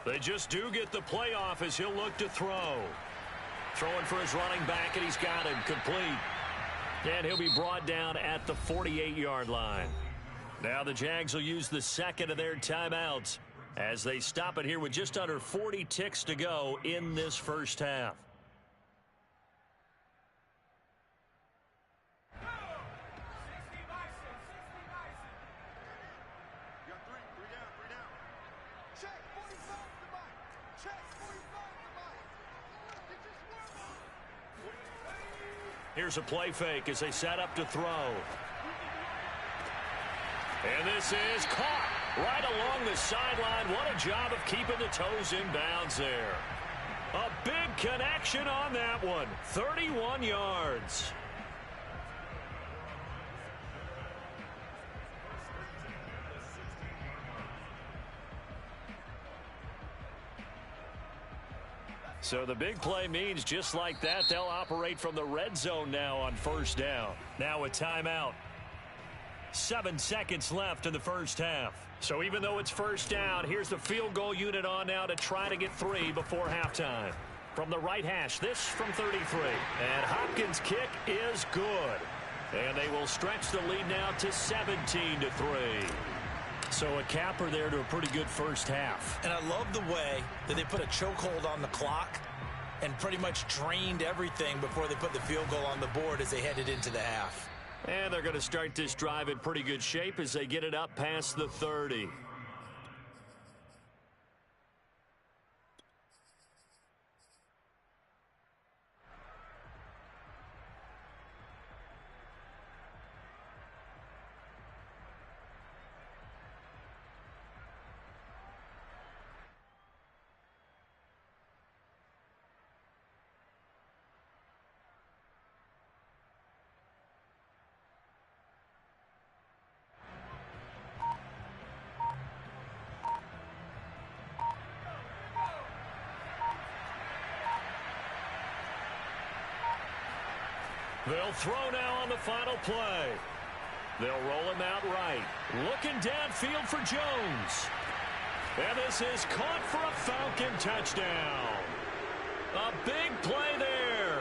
They just do get the playoff as he'll look to throw. Throwing for his running back, and he's got him complete. And he'll be brought down at the 48-yard line. Now the Jags will use the second of their timeouts as they stop it here with just under 40 ticks to go in this first half. Here's a play fake as they set up to throw. And this is caught right along the sideline. What a job of keeping the toes in bounds there. A big connection on that one. 31 yards. So the big play means just like that, they'll operate from the red zone now on first down. Now a timeout. 7 seconds left in the first half. So even though it's first down, here's the field goal unit on now to try to get 3 before halftime. From the right hash, this from 33. And Hopkins' kick is good. And they will stretch the lead now to 17-3. So a capper there to a pretty good first half. And I love the way that they put a chokehold on the clock and pretty much drained everything before they put the field goal on the board as they headed into the half. And they're going to start this drive in pretty good shape as they get it up past the 30. They'll throw now on the final play. They'll roll him out right. Looking downfield for Jones. And this is caught for a Falcon touchdown. A big play there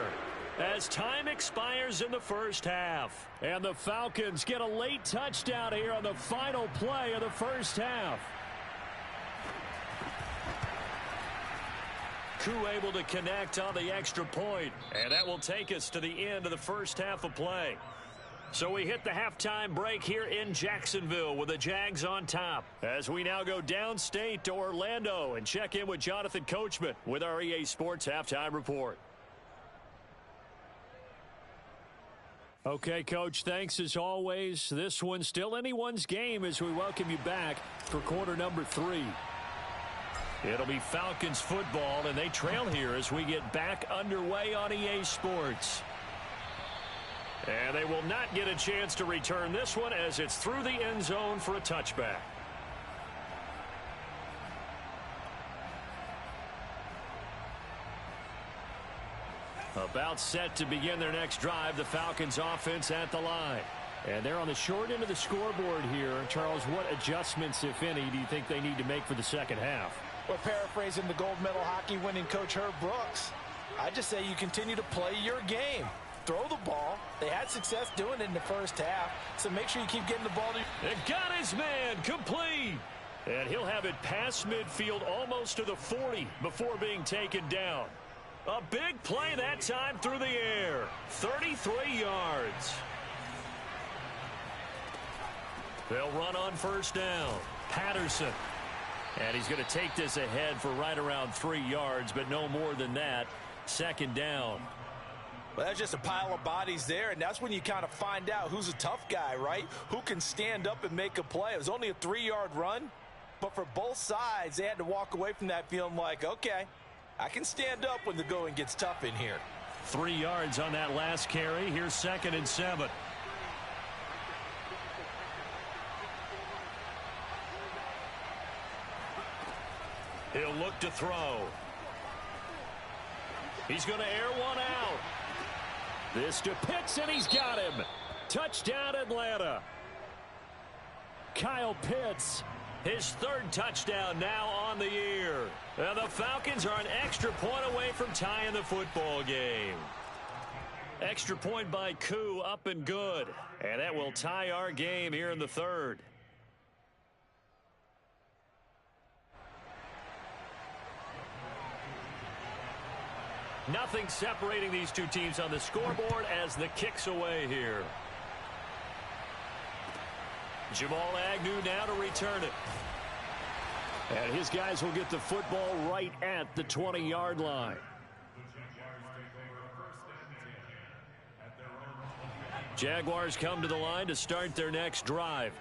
as time expires in the first half. And the Falcons get a late touchdown here on the final play of the first half. Koo able to connect on the extra point. And that will take us to the end of the first half of play. So we hit the halftime break here in Jacksonville with the Jags on top. As we now go downstate to Orlando and check in with Jonathan Coachman with our EA Sports Halftime Report. Okay, Coach, thanks as always. This one's still anyone's game as we welcome you back for quarter number 3. It'll be Falcons football, and they trail here as we get back underway on EA Sports. And they will not get a chance to return this one as it's through the end zone for a touchback. About set to begin their next drive, the Falcons offense at the line. And they're on the short end of the scoreboard here. Charles, what adjustments, if any, do you think they need to make for the second half? Well, paraphrasing the gold medal hockey winning coach Herb Brooks, I just say you continue to play your game. Throw the ball. They had success doing it in the first half, so make sure you keep getting the ball to... And got his man complete. And he'll have it past midfield almost to the 40 before being taken down. A big play that time through the air. 33 yards. They'll run on first down. Patterson. And he's going to take this ahead for right around 3 yards, but no more than that. Second down. Well, that's just a pile of bodies there, and that's when you kind of find out who's a tough guy, right? Who can stand up and make a play. It was only a 3-yard run, but for both sides, they had to walk away from that feeling like, okay, I can stand up when the going gets tough in here. 3 yards on that last carry. Here's 2nd and 7. He'll look to throw. He's going to air one out. This to Pitts, and he's got him. Touchdown, Atlanta. Kyle Pitts, His third touchdown now on the year. And the Falcons are an extra point away from tying the football game. Extra point by Koo, up and good. And that will tie our game here in the third. Nothing separating these two teams on the scoreboard as the kick's away here. Jamal Agnew now to return it. And his guys will get the football right at the 20-yard line. Jaguars come to the line to start their next drive.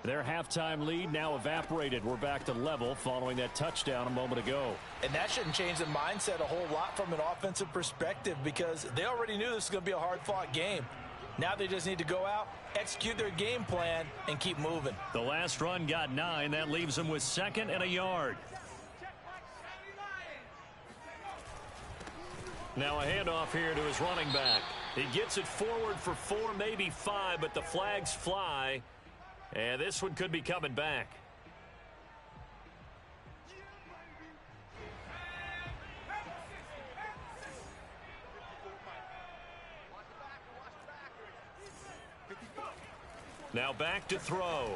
Their halftime lead now evaporated. We're back to level following that touchdown a moment ago. And that shouldn't change the mindset a whole lot from an offensive perspective because they already knew this was going to be a hard-fought game. Now they just need to go out, execute their game plan, and keep moving. The last run got 9. That leaves them with 2nd and a yard. Now a handoff here to his running back. He gets it forward for 4, maybe 5, but the flags fly. And this one could be coming back. Now back to throw.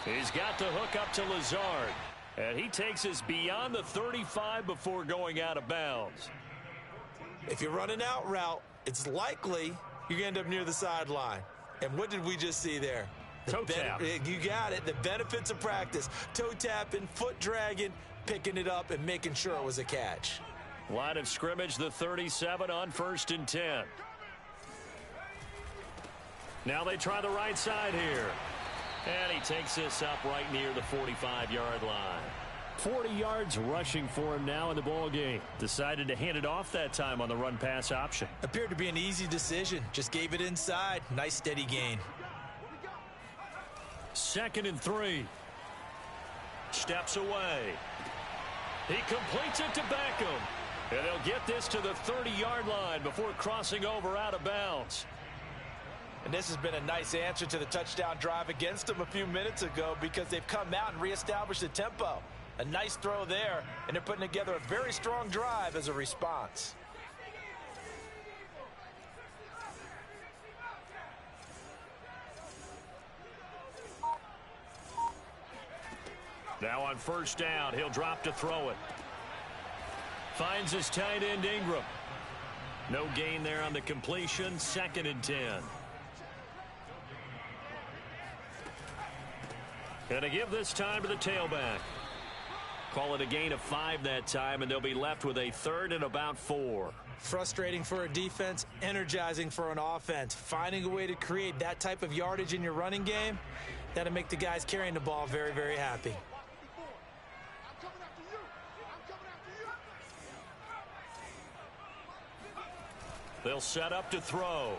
He's got the hook up to Lazard. And he takes us beyond the 35 before going out of bounds. If you're running out route, it's likely you're going to end up near the sideline. And what did we just see there? Toe tap. You got it. The benefits of practice. Toe tapping, foot dragging, picking it up, and making sure it was a catch. Line of scrimmage, the 37 on 1st and 10. Now they try the right side here. And he takes this up right near the 45-yard line. 40 yards rushing for him now in the ball game. Decided to hand it off that time on the run-pass option. Appeared to be an easy decision. Just gave it inside. Nice steady gain. 2nd and 3. Steps away. He completes it to Beckham. And they'll get this to the 30-yard line before crossing over out of bounds. And this has been a nice answer to the touchdown drive against them a few minutes ago because they've come out and reestablished the tempo. A nice throw there, and they're putting together a very strong drive as a response. Now on 1st down, he'll drop to throw it. Finds his tight end Ingram. No gain there on the completion. 2nd and 10. Gonna give this time to the tailback. Call it a gain of 5 that time, and they'll be left with a 3rd and about 4. Frustrating for a defense, energizing for an offense. Finding a way to create that type of yardage in your running game, that'll make the guys carrying the ball very, very happy. They'll set up to throw.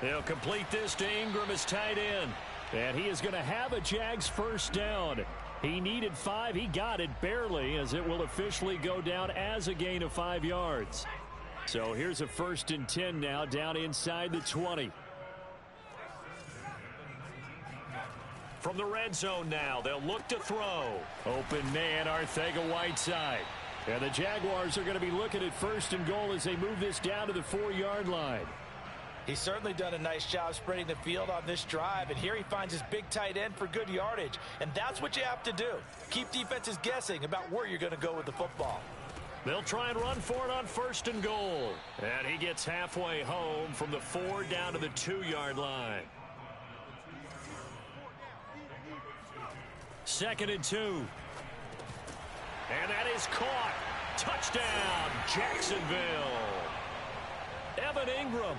They'll complete this to Ingram as tight end. And he is going to have a Jags 1st down. He needed 5. He got it barely, as it will officially go down as a gain of 5 yards. So here's a 1st and 10 now down inside the 20. From the red zone now, they'll look to throw. Open man, Arcega-Whiteside. And the Jaguars are going to be looking at 1st and goal as they move this down to the 4-yard line. He's certainly done a nice job spreading the field on this drive, and here he finds his big tight end for good yardage. And that's what you have to do. Keep defenses guessing about where you're going to go with the football. They'll try and run for it on 1st and goal. And he gets halfway home from the 4 down to the 2-yard line. 2nd and 2. And that is caught. Touchdown, Jacksonville. Evan Ingram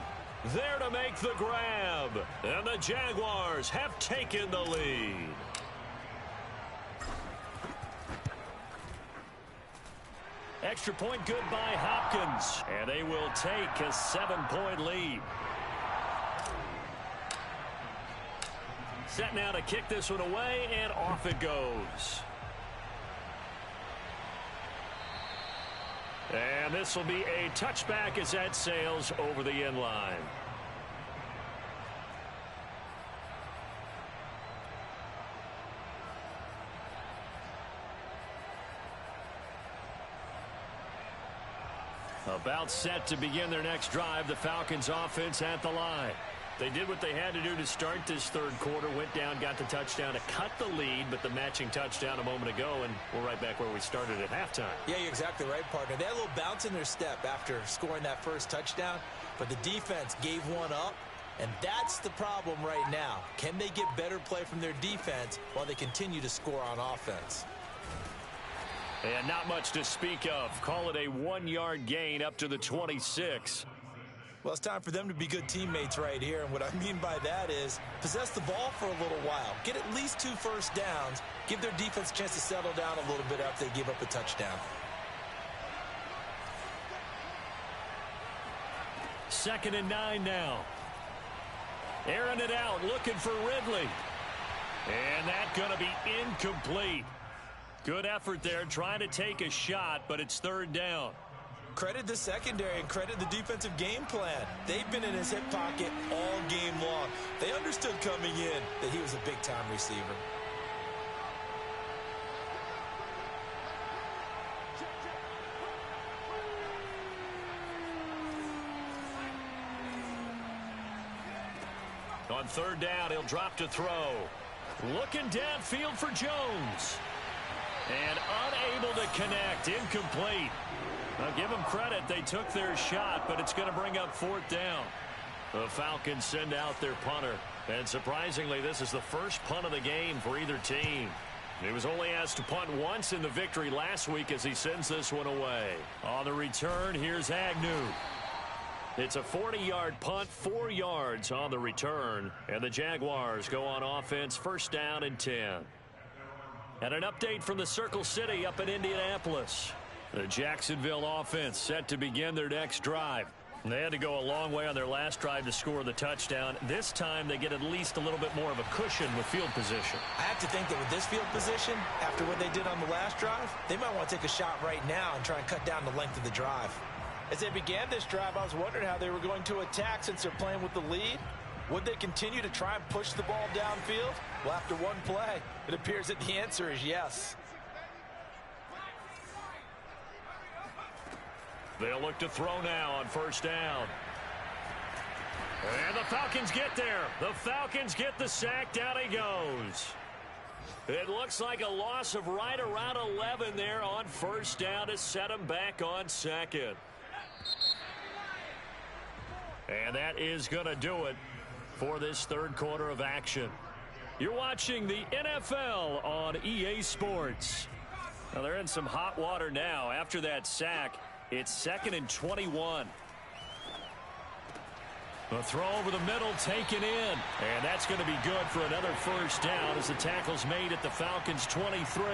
there to make the grab. And the Jaguars have taken the lead. Extra point good by Hopkins. And they will take a 7-point lead. Set now to kick this one away, and off it goes. And this will be a touchback as that sails over the end line. About set to begin their next drive, the Falcons offense at the line. They did what they had to do to start this third quarter, went down, got the touchdown to cut the lead, but the matching touchdown a moment ago, and we're right back where we started at halftime. Yeah, you're exactly right, partner. They had a little bounce in their step after scoring that first touchdown, but the defense gave one up, and that's the problem right now. Can they get better play from their defense while they continue to score on offense? And not much to speak of. Call it a 1-yard gain up to the 26. Well, it's time for them to be good teammates right here, and what I mean by that is possess the ball for a little while. Get at least 2 first downs. Give their defense a chance to settle down a little bit after they give up a touchdown. 2nd and 9 now. Airing it out, looking for Ridley. And that's going to be incomplete. Good effort there, trying to take a shot, but it's 3rd down. Credit the secondary and credit the defensive game plan. They've been in his hip pocket all game long. They understood coming in that he was a big-time receiver. On 3rd down, he'll drop to throw. Looking downfield for Jones. And unable to connect, incomplete. I'll give them credit. They took their shot, but it's going to bring up 4th down. The Falcons send out their punter. And surprisingly, this is the first punt of the game for either team. He was only asked to punt once in the victory last week as he sends this one away. On the return, here's Agnew. It's a 40-yard punt, 4 yards on the return. And the Jaguars go on offense, 1st down and 10. And an update from the Circle City up in Indianapolis. The Jacksonville offense set to begin their next drive. They had to go a long way on their last drive to score the touchdown. This time they get at least a little bit more of a cushion with field position. I have to think that with this field position, after what they did on the last drive, they might want to take a shot right now and try and cut down the length of the drive. As they began this drive, I was wondering how they were going to attack since they're playing with the lead. Would they continue to try and push the ball downfield? Well, after one play, it appears that the answer is yes. They'll look to throw now on 1st down. And the Falcons get there. The Falcons get the sack. Down he goes. It looks like a loss of right around 11 there on 1st down to set him back on 2nd. And that is going to do it for this 3rd quarter of action. You're watching the NFL on EA Sports. Now they're in some hot water now. After that sack, it's 2nd and 21. A throw over the middle taken in. And that's going to be good for another 1st down as the tackle's made at the Falcons' 23.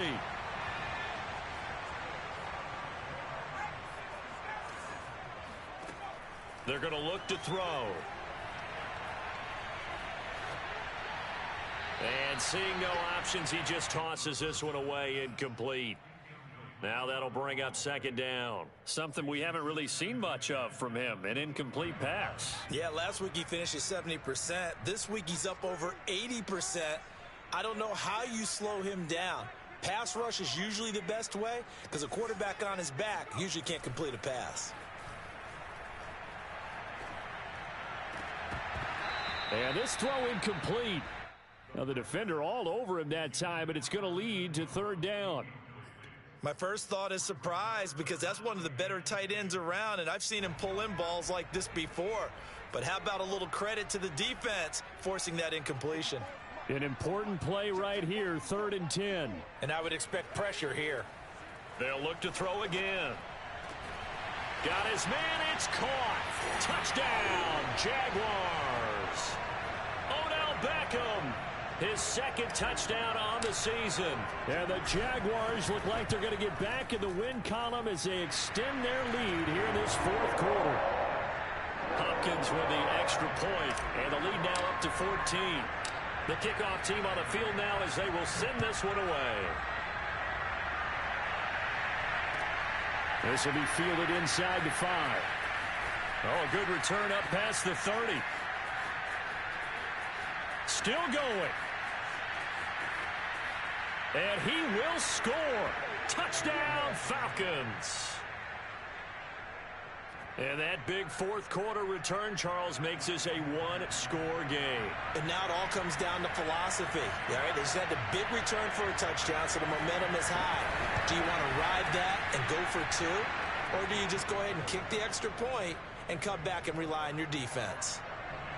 They're going to look to throw. And seeing no options, he just tosses this one away, incomplete. Now that'll bring up 2nd down. Something we haven't really seen much of from him, an incomplete pass. Yeah, last week he finished at 70%. This week he's up over 80%. I don't know how you slow him down. Pass rush is usually the best way because a quarterback on his back usually can't complete a pass. And this throw incomplete. Now the defender all over him that time, but it's going to lead to 3rd down. My first thought is surprise because that's one of the better tight ends around, and I've seen him pull in balls like this before. But how about a little credit to the defense forcing that incompletion? An important play right here, 3rd and 10. And I would expect pressure here. They'll look to throw again. Got his man, it's caught. Touchdown, Jaguars. Odell Beckham, his 2nd touchdown on the season. And the Jaguars look like they're going to get back in the win column as they extend their lead here in this 4th quarter. Hopkins with the extra point, and the lead now up to 14. The kickoff team on the field now as they will send this one away. This will be fielded inside the 5. Oh, a good return up past the 30. Still going. And he will score. Touchdown, Falcons. And that big fourth quarter return, Charles, makes this a one-score game. And now it all comes down to philosophy. All right, they just had the big return for a touchdown, so the momentum is high. Do you want to ride that and go for two? Or do you just go ahead and kick the extra point and come back and rely on your defense?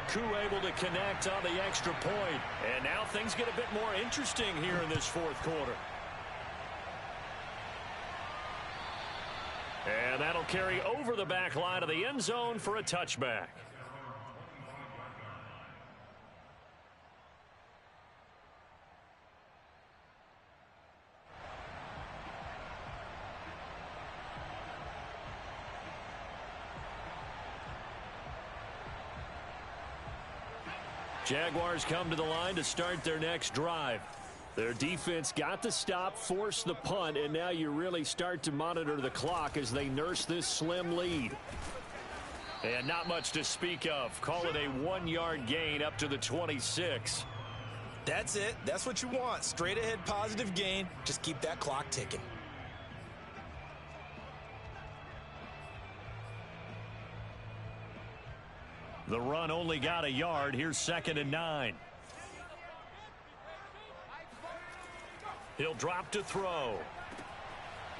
Koo able to connect on the extra point. And now things get a bit more interesting here in this fourth quarter. And that'll carry over the back line of the end zone for a touchback. Jaguars come to the line to start their next drive. Their defense got the stop, forced the punt, and now you really start to monitor the clock as they nurse this slim lead. And not much to speak of. Call it a 1-yard gain up to the 26. That's it. That's what you want. Straight ahead positive gain. Just keep that clock ticking. The run only got a yard. Here's 2nd and 9. He'll drop to throw.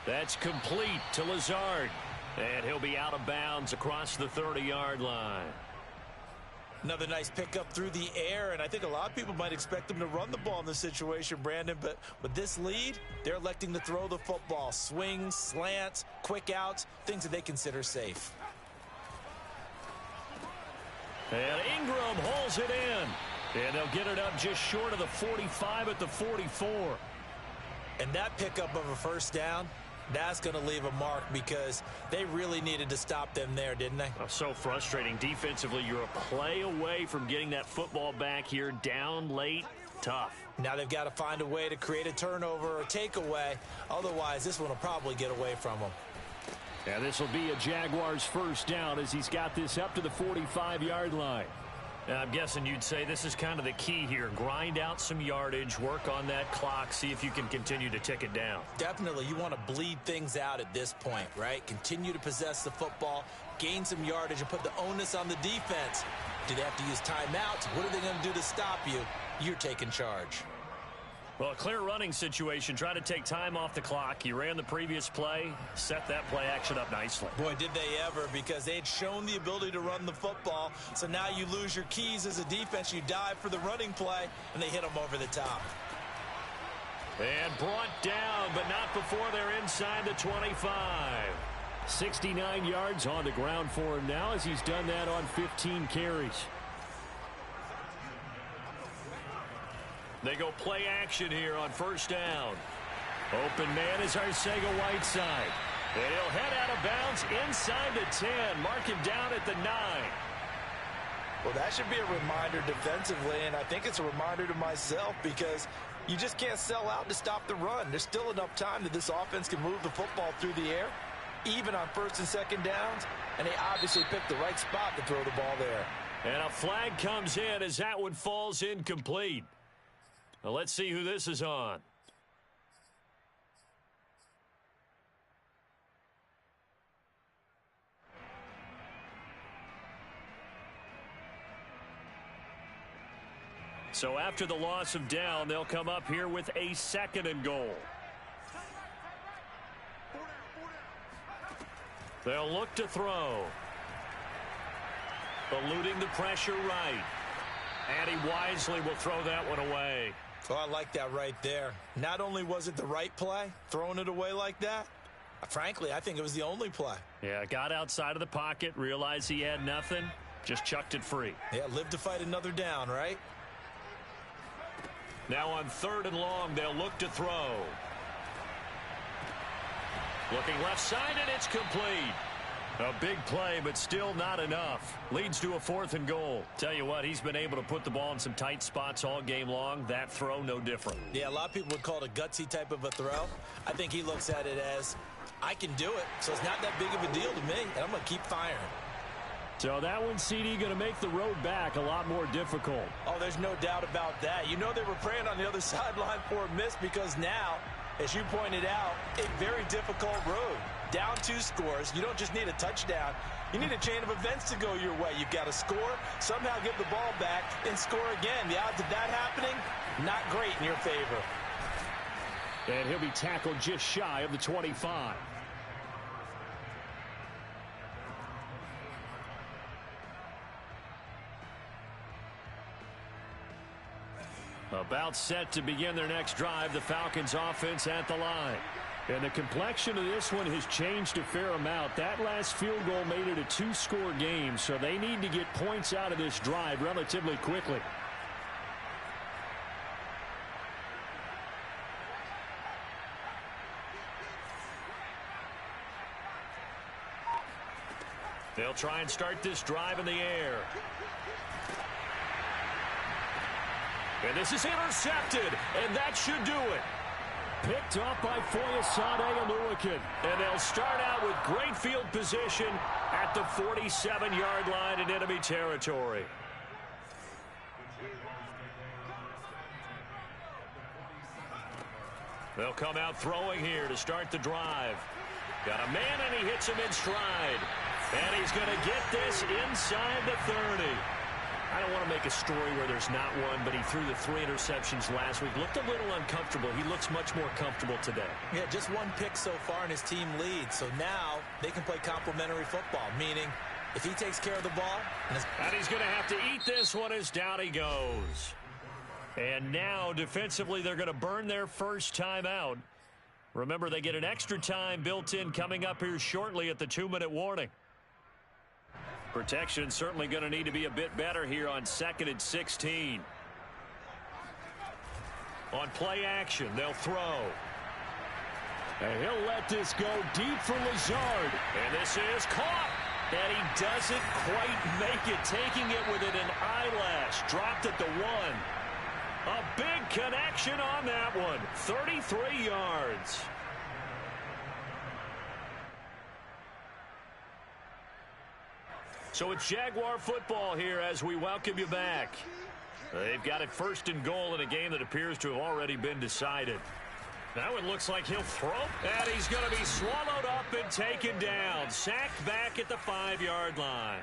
That's complete to Lazard. And he'll be out of bounds across the 30-yard line. Another nice pickup through the air, and I think a lot of people might expect them to run the ball in this situation, Brandon, but with this lead, they're electing to throw the football. Swings, slants, quick outs, things that they consider safe. And Ingram hauls it in. And they'll get it up just short of the 45 at the 44. And that pickup of a first down, that's going to leave a mark because they really needed to stop them there, didn't they? Oh, so frustrating. Defensively, you're a play away from getting that football back here down late. Tough. Now they've got to find a way to create a turnover or takeaway. Otherwise, this one will probably get away from them. Yeah, this will be a Jaguars first down as he's got this up to the 45-yard line. I'm guessing you'd say this is kind of the key here. Grind out some yardage, work on that clock, see if you can continue to tick it down. Definitely. You want to bleed things out at this point, right? Continue to possess the football, gain some yardage, and put the onus on the defense. Do they have to use timeouts? What are they going to do to stop you? You're taking charge. Well, a clear running situation. Try to take time off the clock. You ran the previous play, set that play action up nicely. Boy, did they ever, because they had shown the ability to run the football. So now you lose your keys as a defense. You dive for the running play, and they hit them over the top. And brought down, but not before they're inside the 25. 69 yards on the ground for him now as he's done that on 15 carries. They go play action here on first down. Open man is Arcega-Whiteside. And he'll head out of bounds inside the 10. Mark him down at the 9. Well, that should be a reminder defensively, and I think it's a reminder to myself because you just can't sell out to stop the run. There's still enough time that this offense can move the football through the air, even on first and second downs, and they obviously picked the right spot to throw the ball there. And a flag comes in as that one falls incomplete. Well, let's see who this is on. So after the loss of down, they'll come up here with a 2nd and goal. They'll look to throw. Eluding the pressure right. And he wisely will throw that one away. Oh, I like that right there. Not only was it the right play, throwing it away like that, frankly, I think it was the only play. Yeah, got outside of the pocket, realized he had nothing, just chucked it free. Yeah, live to fight another down, right? Now on 3rd and long, they'll look to throw. Looking left side, and it's complete. A big play, but still not enough. Leads to a 4th and goal. Tell you what, he's been able to put the ball in some tight spots all game long. That throw, no different. Yeah, a lot of people would call it a gutsy type of a throw. I think he looks at it as, I can do it, so it's not that big of a deal to me, and I'm going to keep firing. So that one, CD, going to make the road back a lot more difficult. Oh, there's no doubt about that. You know they were praying on the other sideline for a miss because now As you pointed out, a very difficult road. Down 2 scores. You don't just need a touchdown. You need a chain of events to go your way. You've got to score, somehow give the ball back, and score again. The odds of that happening, not great in your favor. And he'll be tackled just shy of the 25. About set to begin their next drive, the Falcons offense at the line. And the complexion of this one has changed a fair amount. That last field goal made it a 2-score game, so they need to get points out of this drive relatively quickly. They'll try and start this drive in the air. And this is intercepted, and that should do it. Picked up by Foyesade Oluwakan. And they'll start out with great field position at the 47-yard line in enemy territory. They'll come out throwing here to start the drive. Got a man, and he hits him in stride. And he's going to get this inside the 30. I don't want to make a story where there's not one, but he threw the 3 interceptions last week. Looked a little uncomfortable. He looks much more comfortable today. Yeah, just 1 pick so far, and his team leads. So now they can play complementary football, meaning if he takes care of the ball. And he's going to have to eat this one as down he goes. And now, defensively, they're going to burn their first time out. Remember, they get an extra time built in coming up here shortly at the 2-minute warning. Protection certainly going to need to be a bit better here on 2nd and 16. On play action, they'll throw. And he'll let this go deep for Lazard. And this is caught. And he doesn't quite make it, taking it within an eyelash. Dropped at the 1. A big connection on that one. 33 yards. So it's Jaguar football here as we welcome you back. They've got it 1st and goal in a game that appears to have already been decided. Now it looks like he'll throw, and he's going to be swallowed up and taken down. Sacked back at the 5-yard line.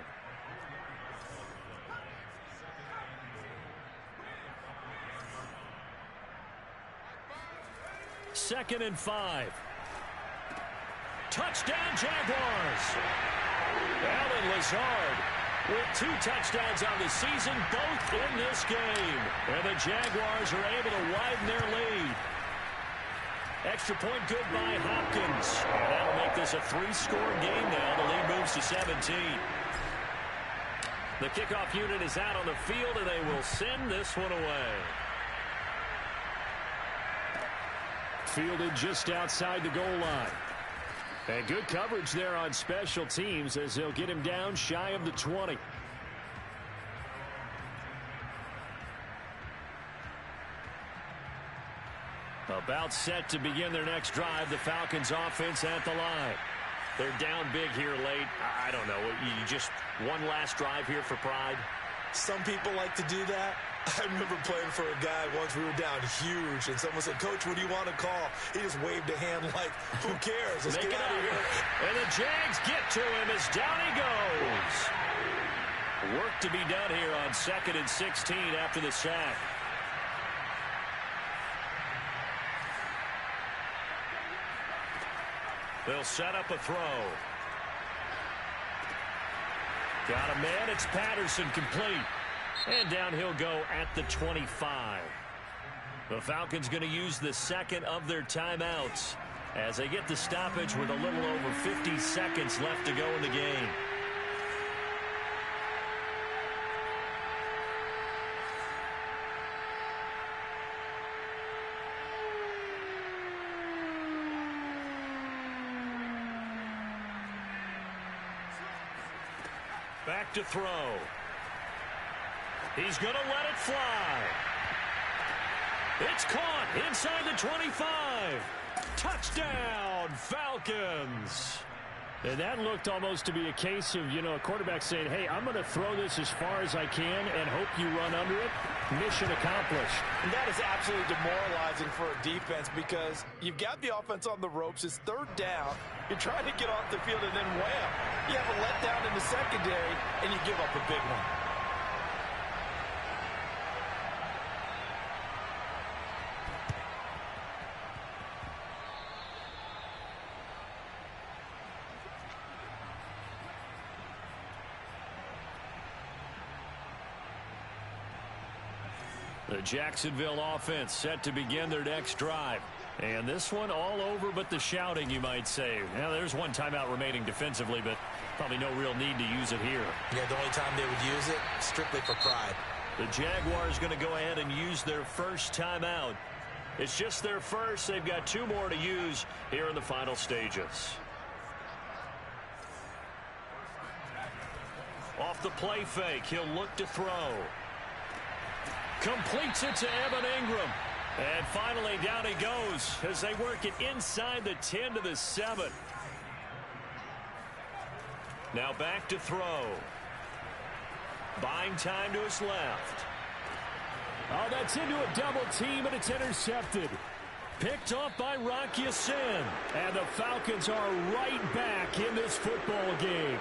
Second and 5. Touchdown, Jaguars. Alan Lazard with 2 touchdowns on the season, both in this game. And the Jaguars are able to widen their lead. Extra point good by Hopkins. And that'll make this a 3-score game now. The lead moves to 17. The kickoff unit is out on the field, and they will send this one away. Fielded just outside the goal line. And good coverage there on special teams as they'll get him down shy of the 20. About set to begin their next drive, the Falcons offense at the line. They're down big here late. I don't know. You just one last drive here for pride? Some people like to do that. I remember playing for a guy once. We were down huge, and someone said, "Coach, what do you want to call?" He just waved a hand like, who cares? Let's get out of here. And the Jags get to him as down he goes. Work to be done here on 2nd and 16 after the sack. They'll set up a throw. Got a man. It's Patterson, complete. And down he'll go at the 25. The Falcons going to use the 2nd of their timeouts as they get the stoppage with a little over 50 seconds left to go in the game. Back to throw. He's going to let it fly. It's caught inside the 25. Touchdown, Falcons. And that looked almost to be a case of, a quarterback saying, hey, I'm going to throw this as far as I can and hope you run under it. Mission accomplished. And that is absolutely demoralizing for a defense because you've got the offense on the ropes. It's third down. You're trying to get off the field, and then wham, you have a letdown in the secondary, and you give up a big one. The Jacksonville offense set to begin their next drive. And this one all over but the shouting, you might say. Now, there's one timeout remaining defensively, but probably no real need to use it here. Yeah, the only time they would use it, strictly for pride. The Jaguars going to go ahead and use their first timeout. It's just their first. They've got 2 more to use here in the final stages. Off the play fake, he'll look to throw. Completes it to Evan Ingram. And finally, down he goes as they work it inside the 10 to the 7. Now back to throw. Buying time to his left. Oh, that's into a double team, and it's intercepted. Picked off by Rock Ya-Sin. And the Falcons are right back in this football game.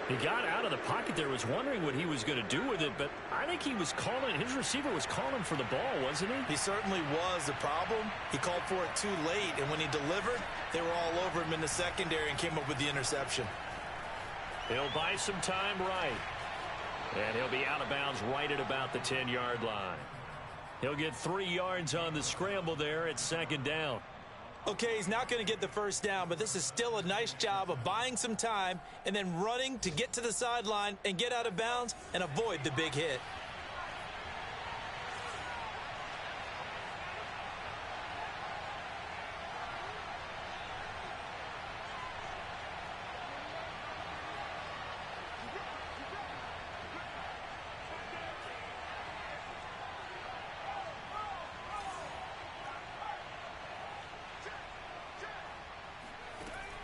He got out of the pocket there, was wondering what he was going to do with it, but I think he was calling, his receiver was calling for the ball, wasn't he? He certainly was. The problem, he called for it too late, and when he delivered, they were all over him in the secondary and came up with the interception. He'll buy some time right, and he'll be out of bounds right at about the 10-yard line. He'll get 3 yards on the scramble there at second down. Okay, he's not going to get the first down, but this is still a nice job of buying some time and then running to get to the sideline and get out of bounds and avoid the big hit.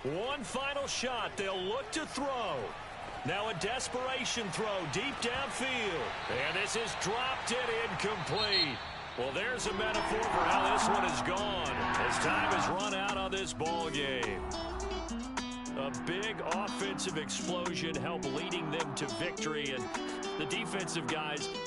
One final shot. They'll look to throw. Now a desperation throw deep downfield. And this is dropped it incomplete. Well, there's a metaphor for how this one is gone as time has run out on this ball game. A big offensive explosion helped leading them to victory, and the defensive guys, they're